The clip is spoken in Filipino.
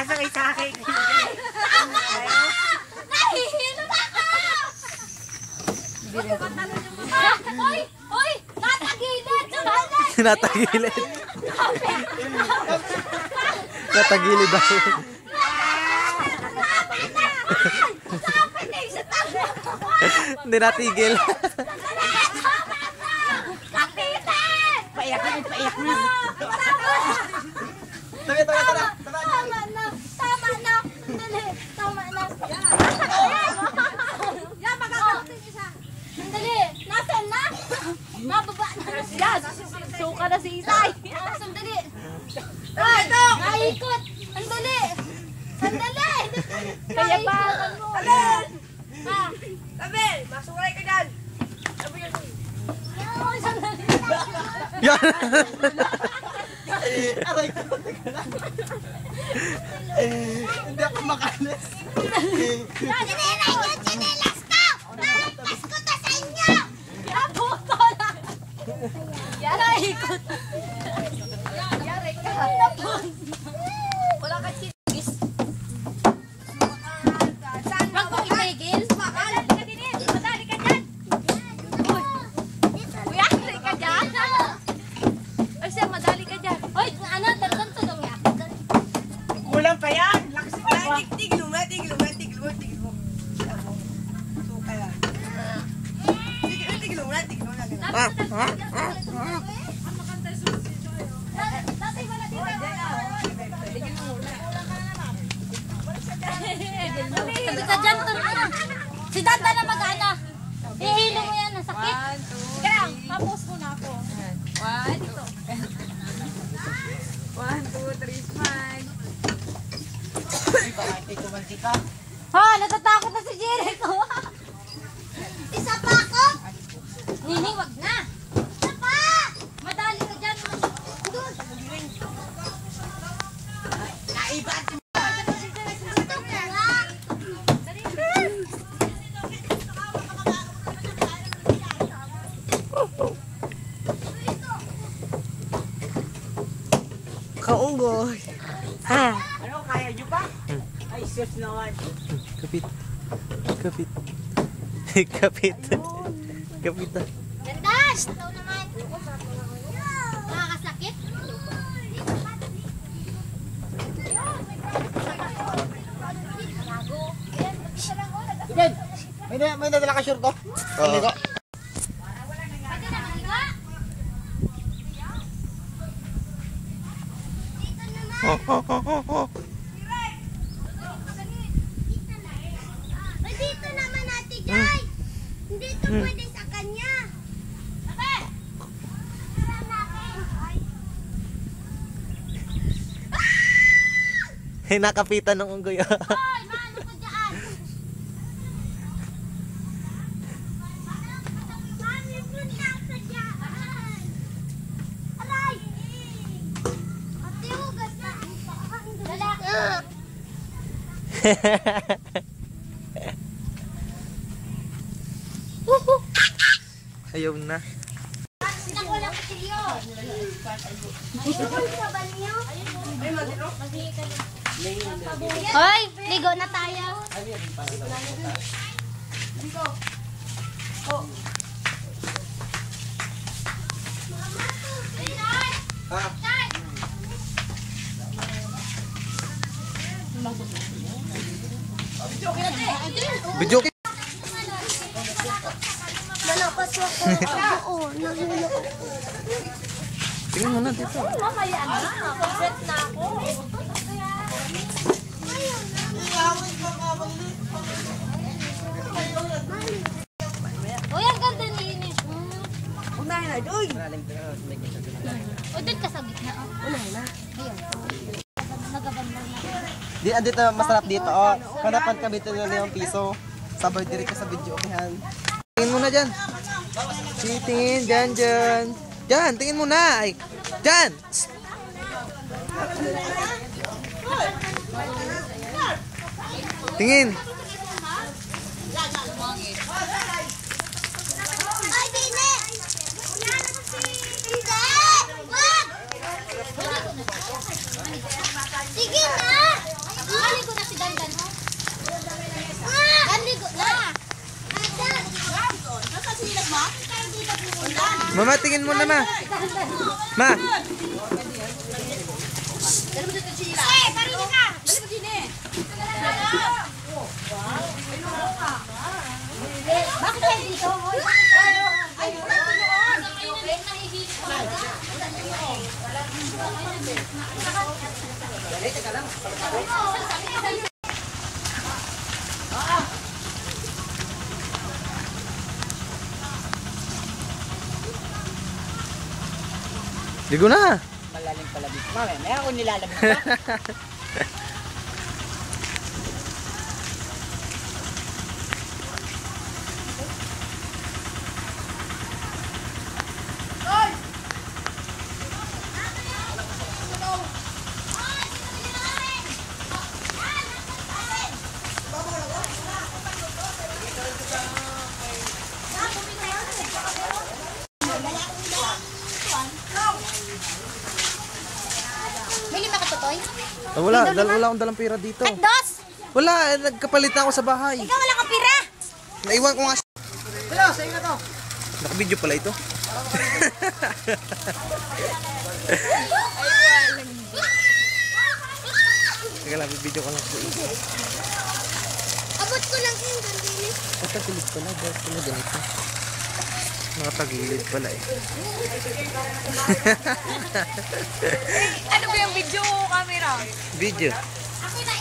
Sasakay sa akin. Nahihilo na ako! Hoy! Hoy! Natagilid! Natagilid. Natagilid daw. Hindi natigil. Paiyak na, paiyak na. Tama na! Tama na! Dali! Tama na! Yan! Magkakaroon isa! Sandali! Nasaan na? Mababa na! Yan! Suka na si Isay! Sandali! Ay! Naikot! Sandali! Sandali! Kaya pa! Abel! Abel! Masukulay ka dyan! Sandali! Yan. Hindi ako makalis. Sinilay niyo! Sinilas ko! Naipas ko to sa inyo! Yabuto lang! Naikot! Yari ka! Wala ka chibis! Wag mong itigil! Madali ka din! Madali ka dyan! Uy, yari ka dyan! Ay siya, madali ka dyan! Uy, ano? Talagang tulong yan! Kulang pa yan. Lakas mo. Tiglo mo. Suka yan. Tiglo mo. Sabi ka dyan, si Danda na mag-ana. Ihilo mo yan, ang sakit. Kaya, tapos mo na ako. 1, 2, 3, smile. Ha, natatakot na si Jericho. Isa pa ako? Nini, wag na. Isa pa! Madali ka dyan. Doon. Naibat. Ito ka nga. Kaunggoy. Ha. Ano, kaya nyo pa? Ay, sus naman. Kapit. Kapit. Kapit. Kapit na. Gandas! Ito naman. Nakakasakit? Yan. May nadala ka short ko? Oo. Pwede na maliga? Dito naman. Ay, dito naman Ate Jai. Hindi ito pwede sa kanya. Sabi! Nakapitan ng unggoy. Hoy, maano ko dyan? Mami, punta ka dyan. Aray! Ate, hugas na. Lalaki. Ayaw na. Sinako lang kasi yun. Ayun sa banyo. Hoy, ligo na tayo. Video. Nalapas ako. Oo, nahilo ako. Tingnan mo na dito. Mamaya na. Consent na ako. Uy, ang ganda ni Ines. Unahin na. Uy! O, doon ka sa gitna. Unahin na. Ayun. Nagabanda na. Di, andito masarap dito. Oh. Hanapan kami ito na 5 piso. Sabay direct ka sa video. Yan. Tingin mo na dyan. Tingin, dyan, dyan. Dyan, tingin mo na. Ay, dyan. Tingin. Ay, Dine! Hindi! Wag! Sige na! Mama, tingin mo na, ma. Ma. Bakit kayo dito? Ligo na. Malalim pala dito. Mami, may ako nilalamig pa. May lima ka tutoy? Wala akong dalang pera dito. At dos? Wala, nagkapalit na ako sa bahay. Ikaw wala kang pira? Naiwan ko nga siya. Hello, sa'yo na to. Nakabidyo pala ito. Teka lang, video ko lang po. Abot ko lang yung gandili. Nakatagilid pala, dahil pala ganito. Nakatagilid pala eh. Ano ba yung video camera? Video. Ako na